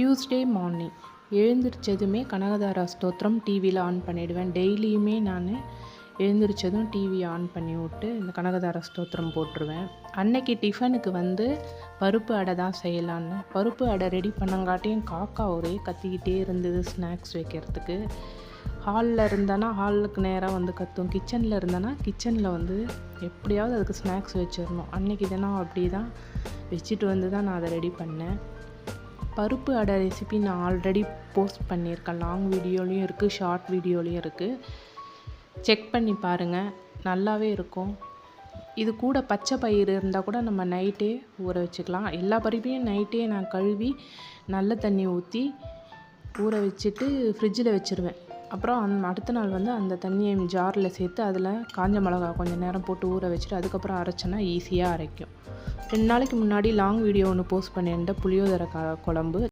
Tuesday morning எழுந்திரிச்சதுமே Kanakadhara ஸ்தோத்திரம் டிவியில் on பண்ணிவிடுவேன். டெய்லியுமே நான் எழுந்திரிச்சதும் டிவி ஆன் பண்ணி விட்டு இந்த கனகதாரா ஸ்தோத்திரம் போட்டுருவேன். அன்னைக்கு டிஃபனுக்கு பருப்பு அடை தான் செய்யலான்னு பருப்பு அடை ரெடி பண்ணங்காட்டியும் காக்கா ஒரே கத்திக்கிட்டே இருந்தது. ஸ்நாக்ஸ் வைக்கிறதுக்கு ஹாலில் இருந்தேன்னா ஹாலுக்கு நேராக கத்தும், கிச்சனில் இருந்தேன்னா கிச்சனில் எப்படியாவது அதுக்கு ஸ்நாக்ஸ் வச்சிடணும். அன்றைக்கி தினம் அப்படி தான் வச்சுட்டு தான் நான் அதை ரெடி பண்ணேன். பருப்பு அடை ரெசிபி நான் ஆல்ரெடி போஸ்ட் பண்ணியிருக்கேன். லாங் வீடியோலையும் இருக்குது, ஷார்ட் வீடியோலையும் இருக்குது. செக் பண்ணி பாருங்கள், நல்லாவே இருக்கும். இது கூட பச்சை பயிறு இருந்தால் கூட நம்ம நைட்டே ஊற வச்சுக்கலாம். எல்லா பருப்பையும் நைட்டே நான் கழுவி நல்ல தண்ணி ஊற்றி ஊற வச்சுட்டு ஃப்ரிட்ஜில் வச்சுருவேன். அப்புறம் அடுத்த நாள் அந்த தண்ணியை ஜாரில் சேர்த்து அதில் காஞ்ச மிளகா கொஞ்சம் நேரம் போட்டு ஊற வச்சுட்டு அதுக்கப்புறம் அரைச்சோன்னா ஈஸியாக அரைக்கும். 2 நாளைக்கு முன்னாடி லாங் வீடியோ ஒன்று போஸ்ட் பண்ணியிருந்தேன், புளியோதரை குழம்பு.